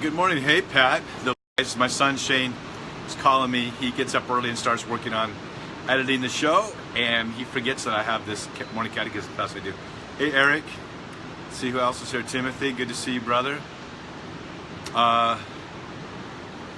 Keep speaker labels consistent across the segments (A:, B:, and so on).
A: Good morning. Hey, Pat. My son Shane is calling me. He gets up early and starts working on editing the show, and he forgets that I have this morning catechism class I do. Hey, Eric. See who else is here. Timothy, good to see you, brother.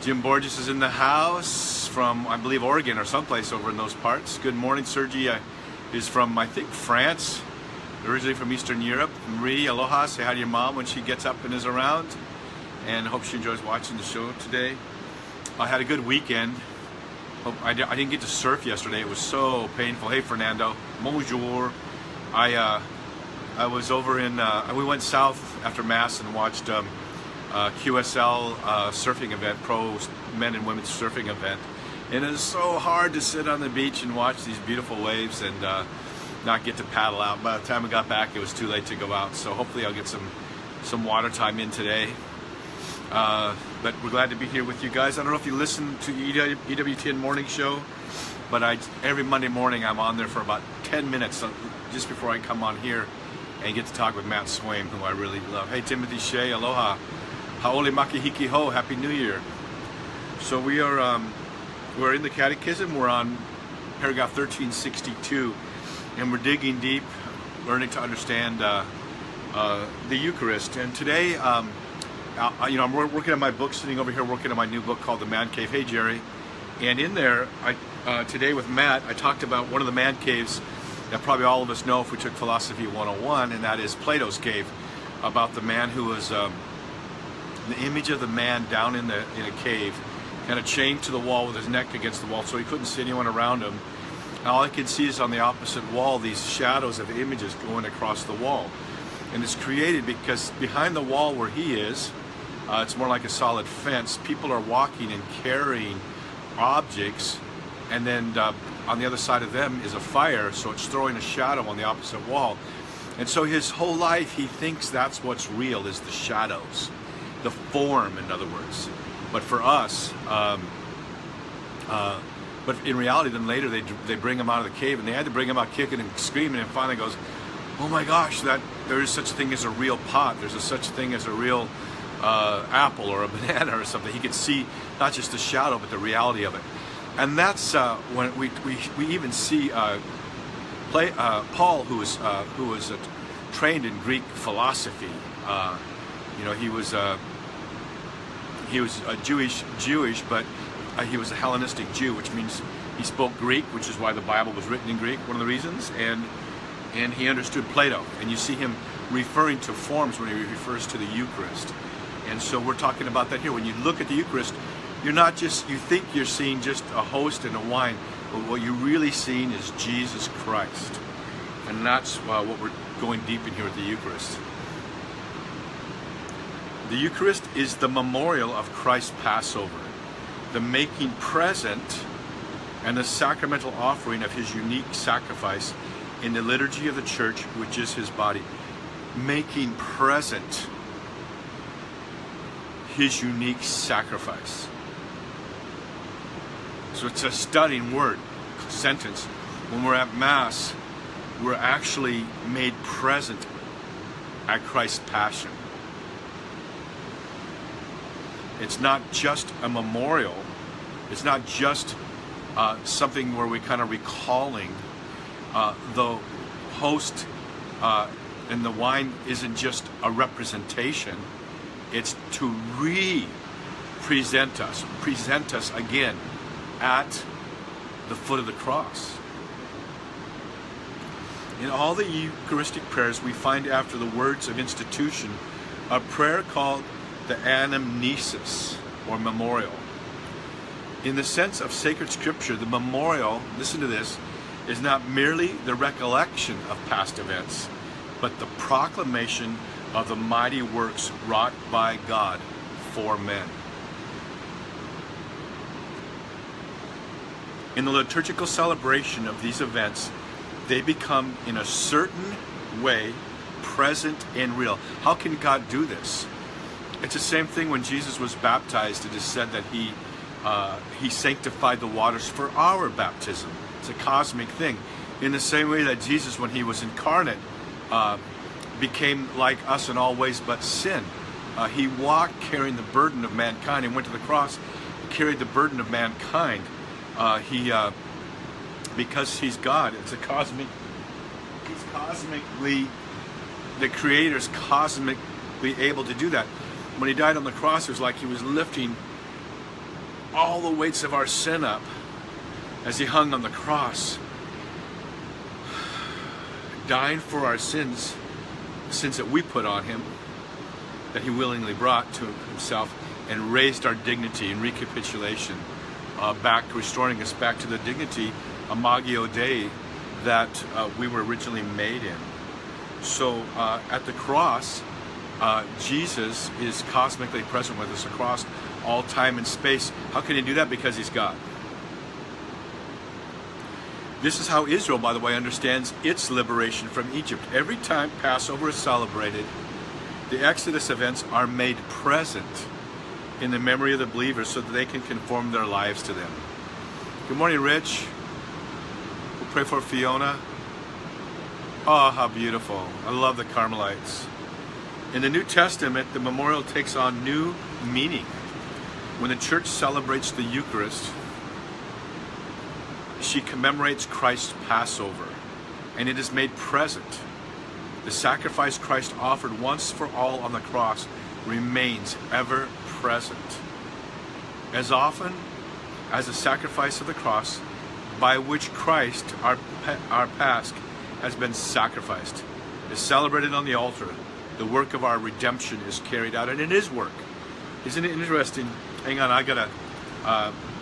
A: Jim Borges is in the house from, I believe, Oregon or someplace over in those parts. Good morning. Sergi is from, I think, France, originally from Eastern Europe. Marie, aloha. Say hi to your mom when she gets up and is around. And hope she enjoys watching the show today. I had a good weekend. I didn't get to surf yesterday. It was so painful. Hey, Fernando. Bonjour. I was over in, we went south after Mass and watched QSL surfing event, pro men and women's surfing event. And it was so hard to sit on the beach and watch these beautiful waves and not get to paddle out. By the time we got back, it was too late to go out. So hopefully I'll get some water time in today. But we're glad to be here with you guys. I don't know if you listen to EWTN Morning Show, but every Monday morning I'm on there for about 10 minutes just before I come on here and get to talk with Matt Swaim, who I really love. Hey, Timothy Shea, aloha. Haole makihiki ho, Happy New Year. So we're in the Catechism. We're on paragraph 1362, and we're digging deep, learning to understand the Eucharist. And today, I'm working on my book, sitting over here working on my new book called The Man Cave. Hey, Jerry. And in there, today with Matt, I talked about one of the man caves that probably all of us know if we took Philosophy 101, and that is Plato's cave, about the man who was the image of the man down in a cave, kind of chained to the wall with his neck against the wall, so he couldn't see anyone around him. And all I could see is on the opposite wall these shadows of images going across the wall. And it's created because behind the wall where he is, it's more like a solid fence. People are walking and carrying objects, and then on the other side of them is a fire, so it's throwing a shadow on the opposite wall. And so his whole life he thinks that's what's real, is the shadows, the form, in other words. But for us, but in reality, then later they bring him out of the cave, and they had to bring him out kicking and screaming, and finally goes, oh my gosh, that there is such a thing as a real pot. There's such a thing as a real apple or a banana or something. He could see not just the shadow, but the reality of it. And that's when we even see Paul, who was trained in Greek philosophy. He was Jewish, but he was a Hellenistic Jew, which means he spoke Greek, which is why the Bible was written in Greek. One of the reasons, and he understood Plato, and you see him referring to forms when he refers to the Eucharist. And so we're talking about that here. When you look at the Eucharist, you think you're seeing just a host and a wine, but what you're really seeing is Jesus Christ. And that's what we're going deep in here with the Eucharist. The Eucharist is the memorial of Christ's Passover, the making present and the sacramental offering of his unique sacrifice in the liturgy of the church, which is his body. Making present his unique sacrifice. So it's a stunning sentence. When we're at Mass, we're actually made present at Christ's Passion. It's not just a memorial. It's not just something where we're kind of recalling. The host and the wine isn't just a representation. It's to present us again at the foot of the cross. In all the Eucharistic prayers, we find after the words of institution a prayer called the anamnesis, or memorial. In the sense of sacred scripture, the memorial, listen to this, is not merely the recollection of past events, but the proclamation of the mighty works wrought by God for men. In the liturgical celebration of these events, they become in a certain way present and real. How can God do this? It's the same thing when Jesus was baptized. It is said that he sanctified the waters for our baptism. It's a cosmic thing. In the same way that Jesus, when he was incarnate, became like us in all ways but sin. He walked carrying the burden of mankind. He went to the cross, carried the burden of mankind. Because he's God, he's cosmically, the Creator's cosmically able to do that. When he died on the cross, it was like he was lifting all the weights of our sin up as he hung on the cross, dying for our sins, the sins that we put on him, that he willingly brought to himself, and raised our dignity in recapitulation, back, restoring us back to the dignity, Imago Dei, that we were originally made in. So at the cross, Jesus is cosmically present with us across all time and space. How can he do that? Because he's God. This is how Israel, by the way, understands its liberation from Egypt. Every time Passover is celebrated, the Exodus events are made present in the memory of the believers so that they can conform their lives to them. Good morning, Rich. We'll pray for Fiona. Oh, how beautiful. I love the Carmelites. In the New Testament, the memorial takes on new meaning. When the church celebrates the Eucharist, she commemorates Christ's Passover, and it is made present. The sacrifice Christ offered once for all on the cross remains ever present. As often as the sacrifice of the cross, by which Christ, our Pasch, has been sacrificed, is celebrated on the altar, the work of our redemption is carried out, and it is work. Isn't it interesting? Hang on, I gotta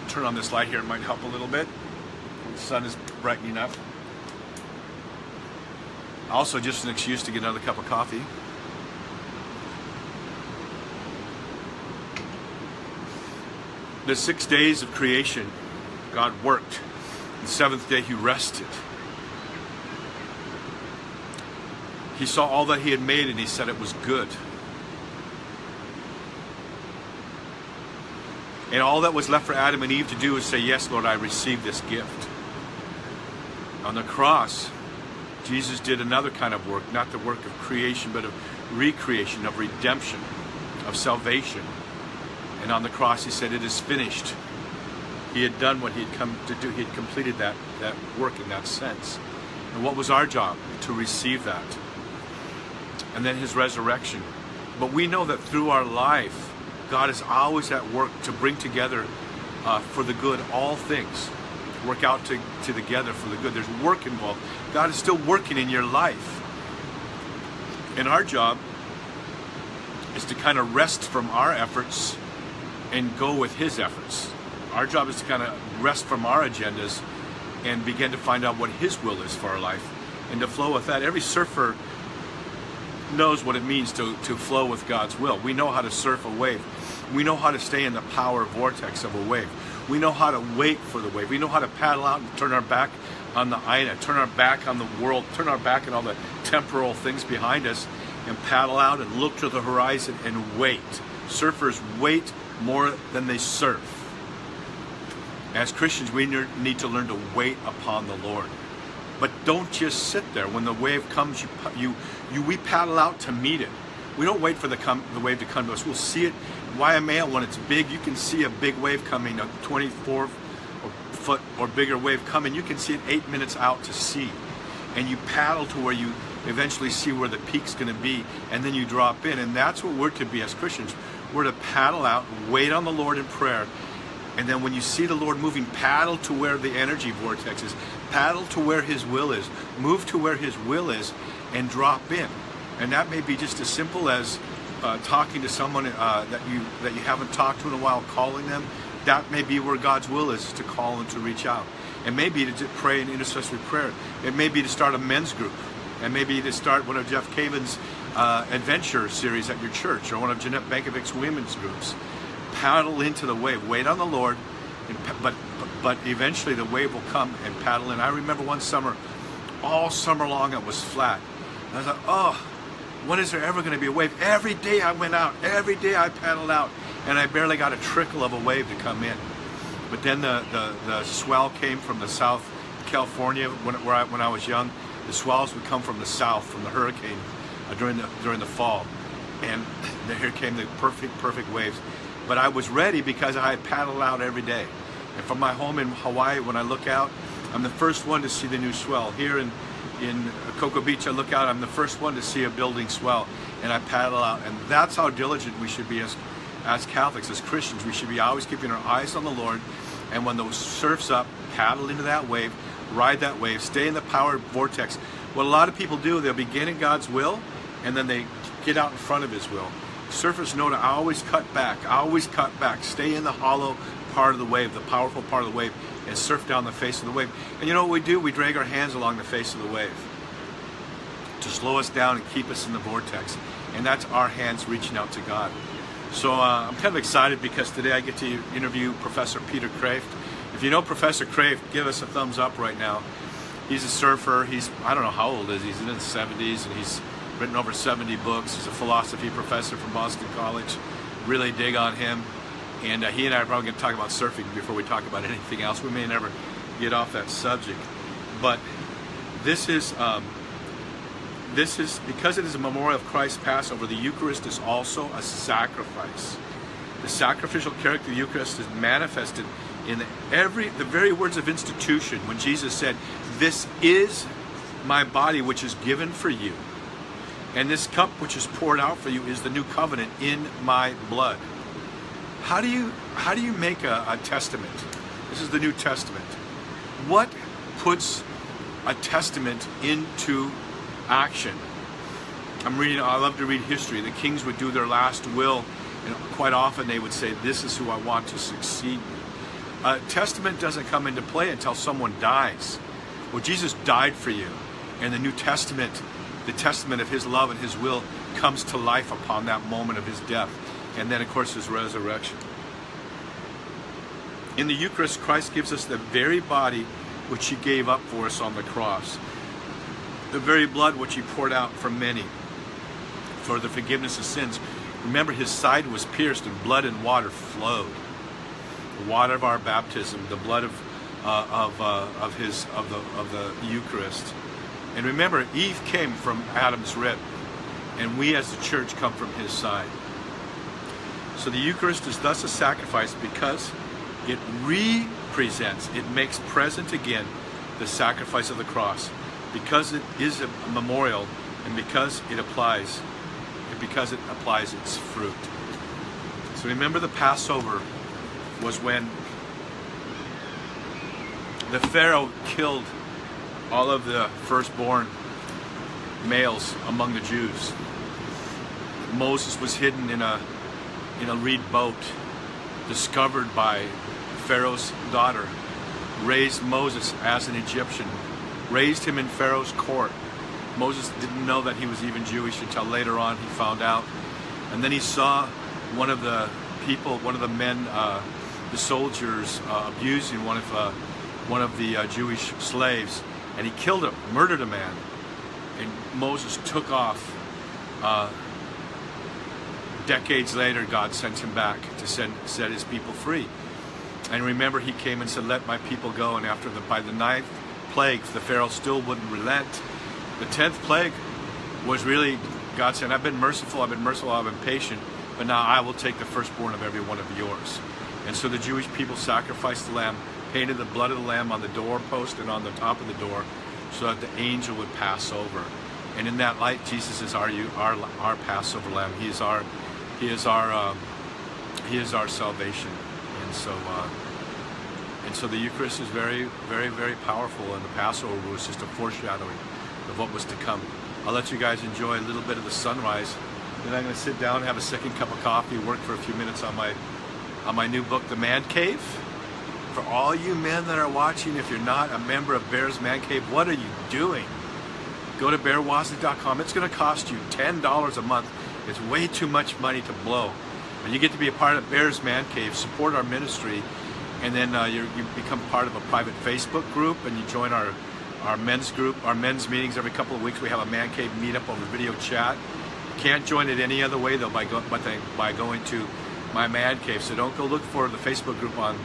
A: turn on this light here. It might help a little bit. The sun is brightening up. Also, just an excuse to get another cup of coffee. The 6 days of creation, God worked. The seventh day, he rested. He saw all that he had made and he said it was good. And all that was left for Adam and Eve to do was say, yes, Lord, I receive this gift. On the cross, Jesus did another kind of work, not the work of creation, but of recreation, of redemption, of salvation. And on the cross, he said, it is finished. He had done what he had come to do. He had completed that work in that sense. And what was our job? To receive that. And then his resurrection. But we know that through our life, God is always at work to bring together for the good all things. Work out together for the good. There's work involved. God is still working in your life. And our job is to kind of rest from our efforts and go with his efforts. Our job is to kind of rest from our agendas and begin to find out what his will is for our life and to flow with that. Every surfer knows what it means to flow with God's will. We know how to surf a wave. We know how to stay in the power vortex of a wave. We know how to wait for the wave. We know how to paddle out and turn our back on the Ina, turn our back on the world, turn our back on all the temporal things behind us, and paddle out and look to the horizon and wait. Surfers wait more than they surf. As Christians, we need to learn to wait upon the Lord. But don't just sit there. When the wave comes, we paddle out to meet it. We don't wait for the wave to come to us. We'll see it. Waimea, when it's big, you can see a big wave coming, a 24-foot or bigger wave coming. You can see it 8 minutes out to sea. And you paddle to where you eventually see where the peak's going to be, and then you drop in. And that's what we're to be as Christians. We're to paddle out, wait on the Lord in prayer, and then when you see the Lord moving, paddle to where the energy vortex is, paddle to where his will is, move to where his will is, and drop in. And that may be just as simple as talking to someone that you haven't talked to in a while, calling them. That may be where God's will is to call and to reach out. It may be to pray an intercessory prayer. It may be to start a men's group. It may be to start one of Jeff Caven's adventure series at your church, or one of Jeanette Bankovic's women's groups. Paddle into the wave. Wait on the Lord, but eventually the wave will come and paddle in. I remember one summer, all summer long it was flat. And I was like, oh, when is there ever going to be a wave? Every day I went out. Every day I paddled out. And I barely got a trickle of a wave to come in. But then the swell came from the South California when I was young. The swells would come from the south, from the hurricane during the fall. And here came the perfect waves. But I was ready because I had paddled out every day. And from my home in Hawaii, when I look out, I'm the first one to see the new swell. Here in Cocoa Beach, I look out, I'm the first one to see a building swell, and I paddle out. And that's how diligent we should be as Catholics, as Christians. We should be always keeping our eyes on the Lord, and when the surf's up, paddle into that wave, ride that wave, stay in the power vortex. What a lot of people do, they'll begin in God's will, and then they get out in front of His will. Surfers know to always cut back, stay in the hollow part of the wave, the powerful part of the wave, and surf down the face of the wave. And you know what we do? We drag our hands along the face of the wave to slow us down and keep us in the vortex. And that's our hands reaching out to God. So I'm kind of excited because today I get to interview Professor Peter Kreeft. If you know Professor Kreeft, give us a thumbs up right now. He's a surfer. I don't know how old is he? He's in his 70s, and he's written over 70 books. He's a philosophy professor from Boston College. Really dig on him. And he and I are probably going to talk about surfing before we talk about anything else. We may never get off that subject. But this is because it is a memorial of Christ's Passover, the Eucharist is also a sacrifice. The sacrificial character of the Eucharist is manifested in the very words of institution when Jesus said, "This is my body which is given for you. And this cup which is poured out for you is the new covenant in my blood." How do you make a testament? This is the New Testament. What puts a testament into action? I love to read history. The kings would do their last will, and quite often they would say, "This is who I want to succeed me." A testament doesn't come into play until someone dies. Well, Jesus died for you, and the New Testament, the testament of His love and His will, comes to life upon that moment of His death. And then, of course, His resurrection. In the Eucharist, Christ gives us the very body which He gave up for us on the cross. The very blood which He poured out for many for the forgiveness of sins. Remember, His side was pierced and blood and water flowed. The water of our baptism, the blood of the Eucharist. And remember, Eve came from Adam's rib, and we as the church come from His side. So the Eucharist is thus a sacrifice because it represents, it makes present again the sacrifice of the cross, because it is a memorial, and because it applies its fruit. So remember, the Passover was when the Pharaoh killed all of the firstborn males among the Jews. Moses was hidden in a reed boat, discovered by Pharaoh's daughter, raised Moses as an Egyptian, raised him in Pharaoh's court. Moses didn't know that he was even Jewish until later on he found out. And then he saw one of the men, the soldiers, abusing one of the Jewish slaves, and he killed him, murdered a man. And Moses took off. Decades later, God sent him back to set His people free. And remember, he came and said, "Let my people go." And by the 9th plague, the Pharaoh still wouldn't relent. The 10th plague was really God saying, "I've been merciful, I've been patient, but now I will take the firstborn of every one of yours." And so the Jewish people sacrificed the lamb, painted the blood of the lamb on the doorpost and on the top of the door, so that the angel would pass over. And in that light, Jesus is our Passover lamb. He is our salvation. And so the Eucharist is very, very, very powerful, and the Passover was just a foreshadowing of what was to come. I'll let you guys enjoy a little bit of the sunrise. Then I'm going to sit down, have a second cup of coffee, work for a few minutes on my new book, The Man Cave. For all you men that are watching, if you're not a member of Bear's Man Cave, what are you doing? Go to bearwoznick.com. It's going to cost you $10 a month. It's way too much money to blow. But you get to be a part of Bear's Man Cave, support our ministry, and then you become part of a private Facebook group, and you join our men's group, our men's meetings every couple of weeks. We have a Man Cave meetup over video chat. You can't join it any other way, though, by going to my Man Cave. So don't go look for the Facebook group on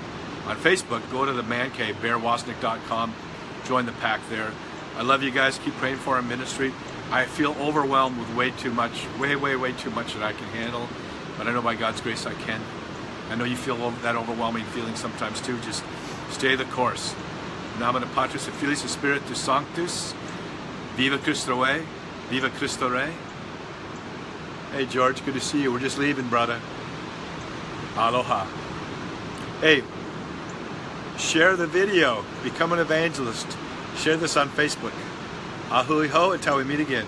A: Facebook. Go to the Man Cave, bearwoznick.com. Join the pack there. I love you guys. Keep praying for our ministry. I feel overwhelmed with way too much, way too much that I can handle. But I know by God's grace I can. I know you feel that overwhelming feeling sometimes too. Just stay the course. Nomine Patris et Filii et Spiritus Sanctus. Viva Cristo Rey. Viva Cristo Rey. Hey George, good to see you. We're just leaving, brother. Aloha. Hey, share the video. Become an evangelist. Share this on Facebook. Ahui ho until we meet again.